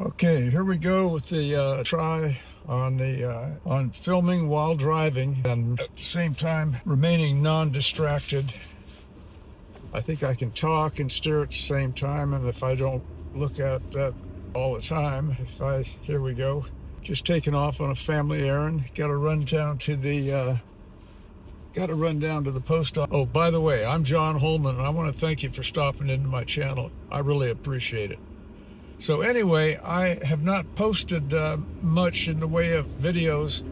Okay, here we go with the try on filming while driving and at the same time remaining non-distracted. I think I can talk and steer at the same time, and if I don't look at that all the time, here we go. Just taking off on a family errand. Got to run down to the post office. Oh, by the way, I'm John Holman, and I want to thank you for stopping into my channel. I really appreciate it. So anyway, I have not posted much in the way of videos.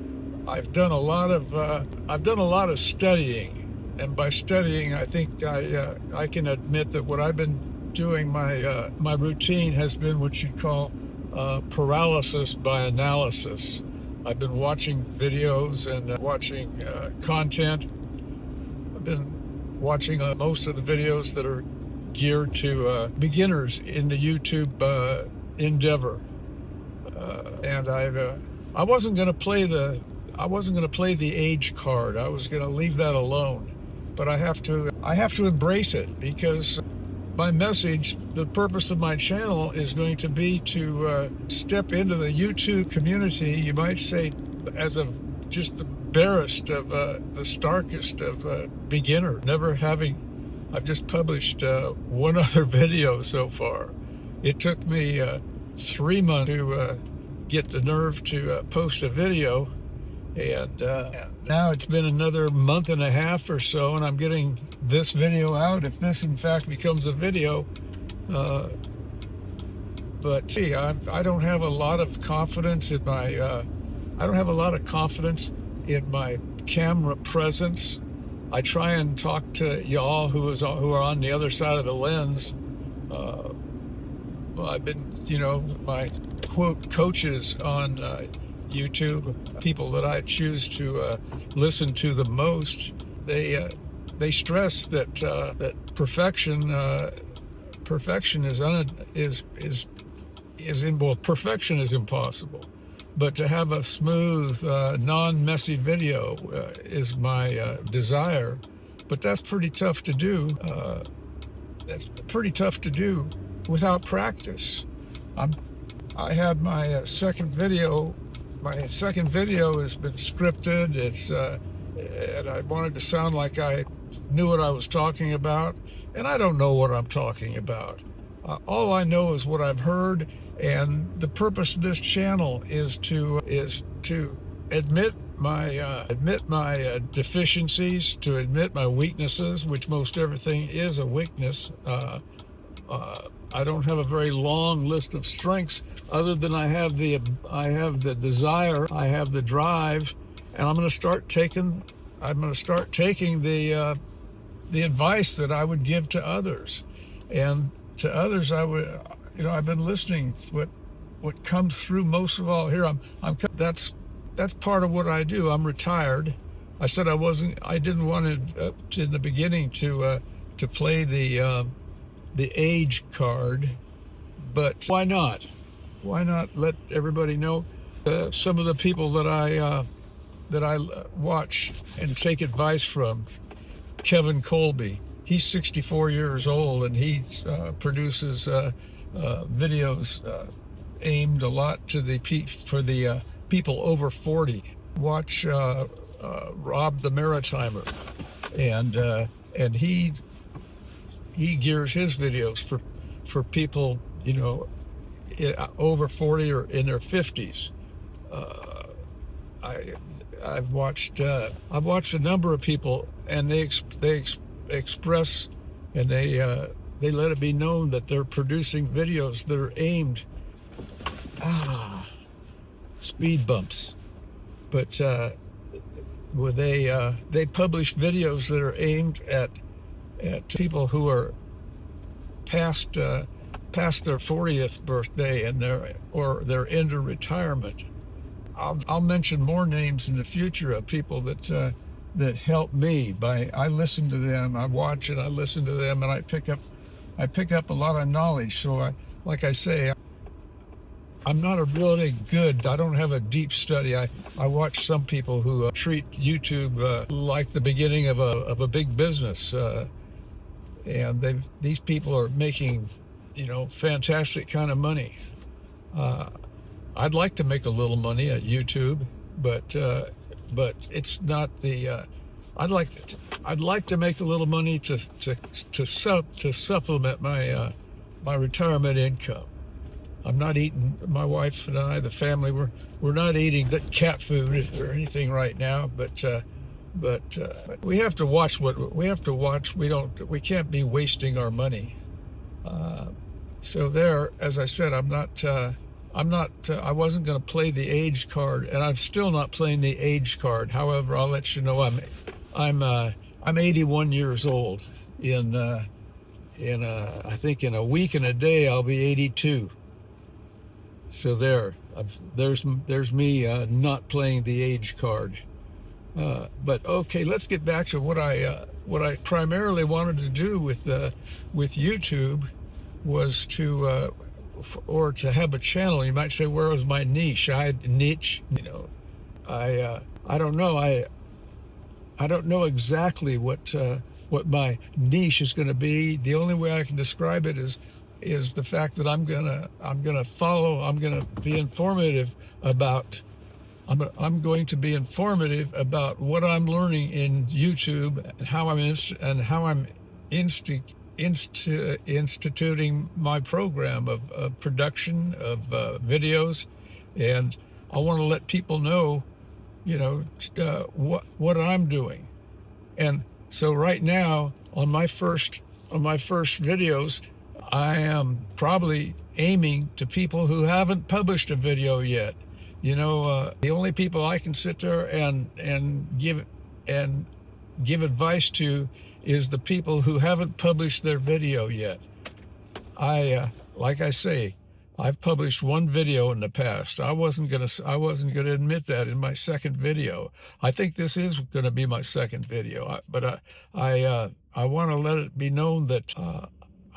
I've done a lot of studying, and by studying, I think I can admit that what I've been doing, my routine has been what you'd call paralysis by analysis. I've been watching videos and watching content. I've been watching most of the videos that are geared to beginners in the YouTube endeavor, and I wasn't going to play the age card. I was going to leave that alone, but I have to embrace it, because my message, the purpose of my channel, is going to be to step into the YouTube community. You might say, as a just the barest of the starkest of beginner, never having. I've just published one other video so far. It took me 3 months to get the nerve to post a video, and now it's been another month and a half or so, and I'm getting this video out, if this in fact becomes a video. But see, I don't have a lot of confidence in my camera presence. I try and talk to y'all who are on the other side of the lens. I've been, my quote coaches on YouTube, people that I choose to listen to the most. They stress that perfection perfection is impossible. But to have a smooth, non-messy video is my desire. But that's pretty tough to do. Without practice. I had my second video. My second video has been scripted. And I wanted to sound like I knew what I was talking about, and I don't know what I'm talking about. All I know is what I've heard. And the purpose of this channel is to admit my deficiencies, to admit my weaknesses, which most everything is a weakness. I don't have a very long list of strengths, other than I have the desire, I have the drive, and I'm going to start taking the advice that I would give to others, and to others I've been listening. What comes through most of all here, that's part of what I do. I'm retired. I said I didn't want to in the beginning to play the age card, but why not? Why not let everybody know? Some of the people that I watch and take advice from. Kevin Colby. He's 64 years old, and he produces videos aimed a lot to the people over 40. Watch Rob the Maritimer, and he gears his videos for people over 40 or in their 50s. I've watched a number of people, and they express, and they let it be known that they're producing videos that are aimed speed bumps, but they publish videos that are aimed at people who are past their 40th birthday and they're into retirement. I'll mention more names in the future of people that help me. I listen to them, I watch and I listen to them, and I pick up a lot of knowledge. So like I say, I'm not I don't have a deep study. I watch some people who treat YouTube like the beginning of a big business, and these people are making fantastic kind of money. I'd like to make a little money at YouTube, but it's not the. I'd like to make a little money to supplement my my retirement income. I'm not eating. My wife and I, the family, we're not eating cat food or anything right now, but we have to watch what we have to watch. We can't be wasting our money. So there, as I said, I'm not. I wasn't going to play the age card, and I'm still not playing the age card. However, I'll let you know I'm 81 years old. I think in a week and a day I'll be 82. So there's me not playing the age card. But okay, let's get back to what I primarily wanted to do with YouTube was to have a channel. You might say, where was my niche? Niche. I don't know. I don't know exactly what my niche is going to be. The only way I can describe it is the fact that I'm gonna be informative about. I'm going to be informative about what I'm learning in YouTube and how I'm instituting my program of production of videos, and I want to let people know, what I'm doing. And so right now on my first videos, I am probably aiming to people who haven't published a video yet. The only people I can sit there and give advice to is the people who haven't published their video yet. Like I say, I've published one video in the past. I wasn't gonna admit that in my second video. I think this is gonna be my second video, but I want to let it be known that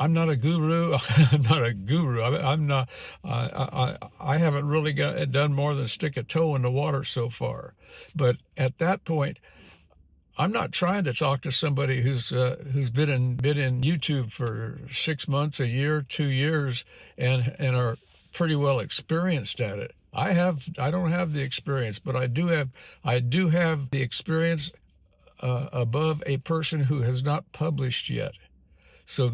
I'm not a guru. I'm not a guru. I'm not. I haven't really done more than stick a toe in the water so far. But at that point, I'm not trying to talk to somebody who's been in YouTube for 6 months, a year, 2 years, and are pretty well experienced at it. I don't have the experience, but I do have the experience above a person who has not published yet. So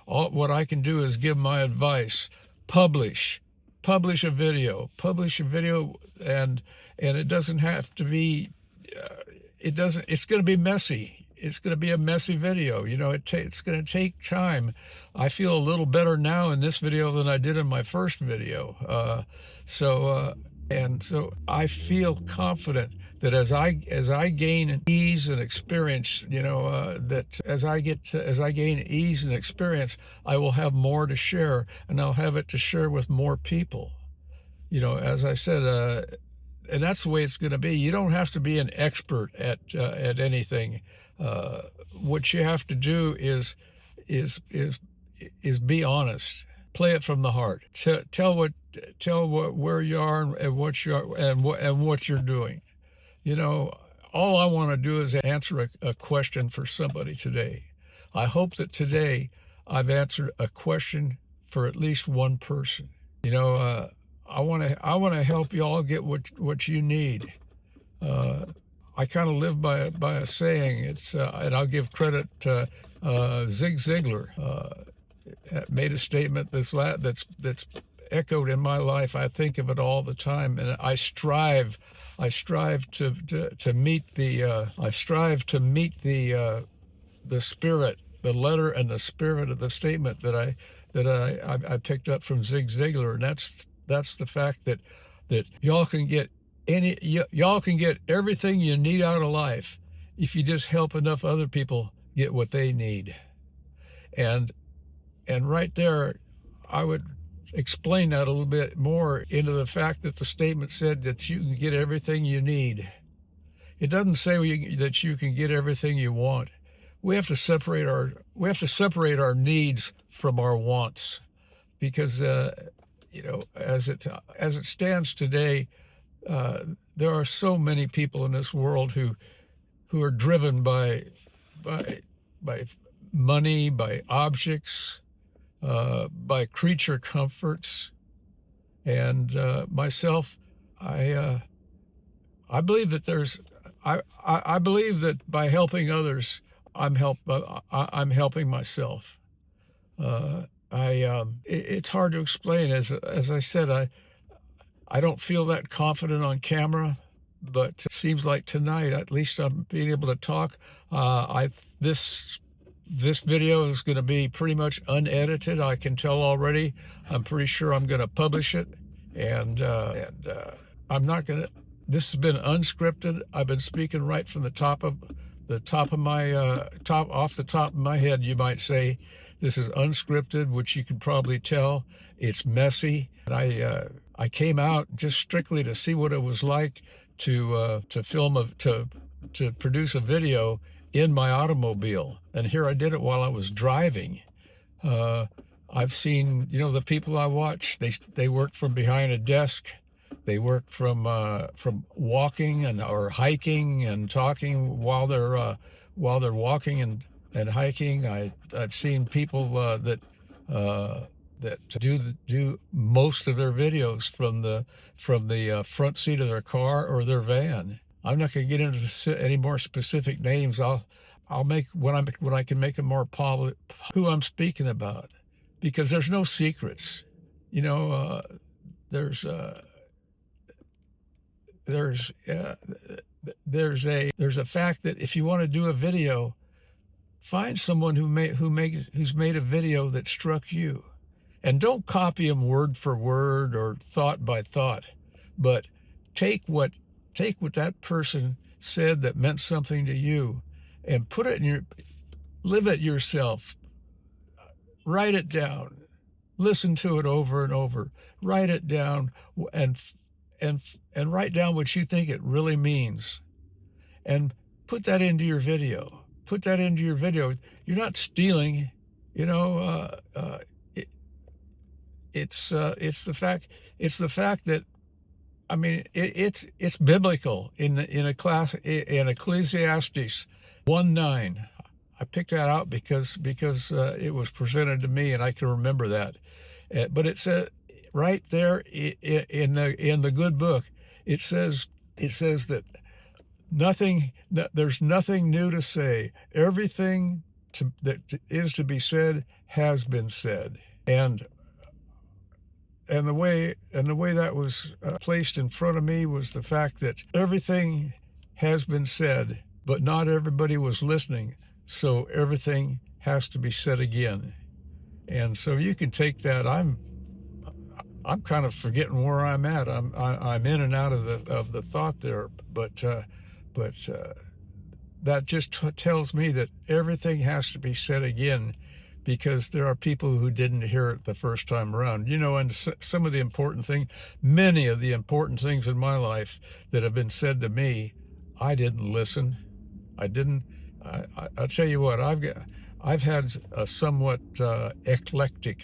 what I can do is give my advice. Publish a video, and it doesn't have to be. It's going to be messy. It's going to be a messy video. It's going to take time. I feel a little better now in this video than I did in my first video. So I feel confident that as I gain ease and experience, that as I gain ease and experience, I will have more to share, and I'll have it to share with more people. As I said, and that's the way it's going to be. You don't have to be an expert at anything. What you have to do is be honest. Play it from the heart. Tell where you are and what you are and what you're doing. All I want to do is answer a question for somebody today. I hope that today I've answered a question for at least one person. I want to help you all get what you need. I kind of live by a saying. And I'll give credit to Zig Ziglar. Made a statement that's echoed in my life. I think of it all the time, and I strive to meet the spirit, the letter and the spirit of the statement that I picked up from Zig Ziglar, and that's the fact that y'all can get everything you need out of life if you just help enough other people get what they need. And right there, I would explain that a little bit more into the fact that the statement said that you can get everything you need. It doesn't say that you can get everything you want. We have to separate our needs from our wants, because as it stands today, there are so many people in this world who are driven by money, by objects, by creature comforts, And myself, I believe that I believe that by helping others, I'm helping myself. It's hard to explain. As I said, I don't feel that confident on camera, but it seems like tonight, at least I'm being able to talk. This video is going to be pretty much unedited. I can tell already. I'm pretty sure I'm going to publish it, and I'm not going to. This has been unscripted. I've been speaking right from the top of my off the top of my head, you might say. This is unscripted, which you can probably tell. It's messy. And I came out just strictly to see what it was like to produce a video in my automobile. And here I did it while I was driving. I've seen, the people I watch, they work from behind a desk. They work from walking or hiking and talking while they're walking and hiking. I've seen people that do most of their videos from the front seat of their car or their van. I'm not going to get into any more specific names. I'll make when I can make it more public who I'm speaking about, because there's no secrets. There's a fact that if you want to do a video, find someone who's made a video that struck you, and don't copy them word for word or thought by thought, but take what that person said that meant something to you, and put it live it yourself. Write it down, listen to it over and over, write it down, and write down what you think it really means, and put that into your video. You're not stealing, it's the fact that, I mean, it's biblical in Ecclesiastes 1:9. I picked that out because it was presented to me and I can remember that. But it said right there in the good book, it says that there's nothing new to say. Everything that is to be said has been said. And the way that was placed in front of me was the fact that everything has been said, but not everybody was listening. So everything has to be said again. And so you can take that. I'm kind of forgetting where I'm at. I'm in and out of the thought there, but that just tells me that everything has to be said again, because there are people who didn't hear it the first time around. And some of the important things, many of the important things in my life that have been said to me, I didn't listen. I'll tell you what, I've had a somewhat eclectic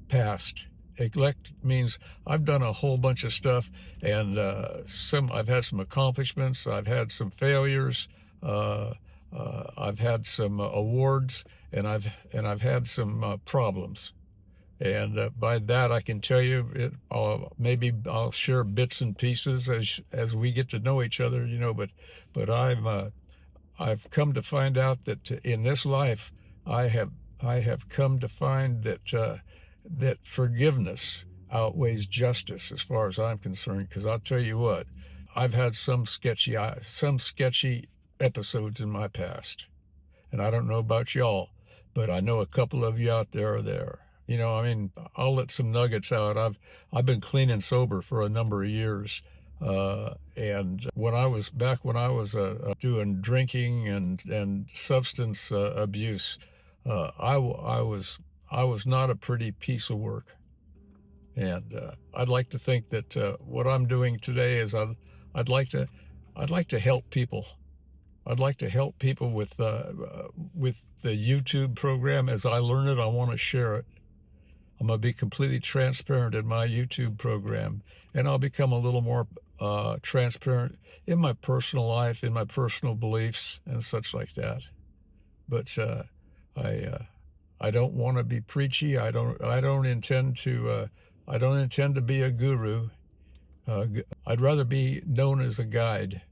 past. Eclectic means I've done a whole bunch of stuff, and I've had some accomplishments, I've had some failures, I've had some awards, and I've had some problems. And by that, I can tell you, maybe I'll share bits and pieces as we get to know each other, But I've come to find out that in this life, I have come to find that forgiveness outweighs justice as far as I'm concerned. Because I'll tell you what, I've had some sketchy episodes in my past, and I don't know about y'all, but I know a couple of you out there are there. I'll let some nuggets out. I've been clean and sober for a number of years. And when I was doing drinking and substance abuse, I was not a pretty piece of work. And I'd like to think that what I'm doing today is I'd like to help people. I'd like to help people with the YouTube program. As I learn it, I want to share it. I'm going to be completely transparent in my YouTube program, and I'll become a little more transparent in my personal life, in my personal beliefs, and such like that. But I don't want to be preachy. I don't intend to I don't intend to be a guru. I'd rather be known as a guide.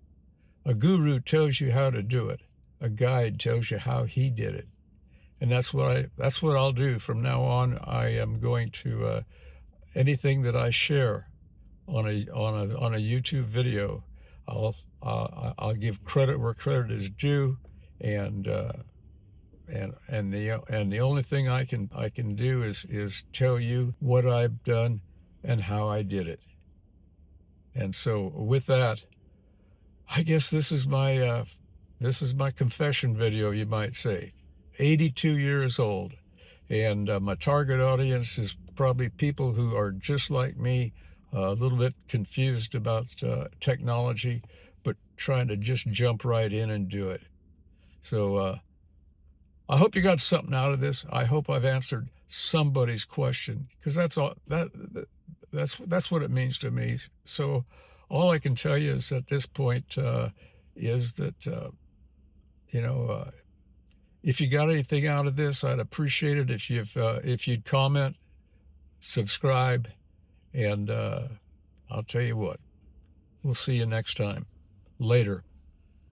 A guru tells you how to do it. A guide tells you how he did it. And that's what I'll do from now on. I am going to anything that I share on a YouTube video, I'll give credit where credit is due, and the only thing I can do is tell you what I've done and how I did it. And so with that, I guess this is my confession video, you might say. 82 years old, and my target audience is probably people who are just like me, a little bit confused about technology, but trying to just jump right in and do it. So I hope you got something out of this. I hope I've answered somebody's question, because that's what it means to me. So all I can tell you is at this point is that if you got anything out of this, I'd appreciate it if you'd comment, subscribe, and I'll tell you what, we'll see you next time. Later.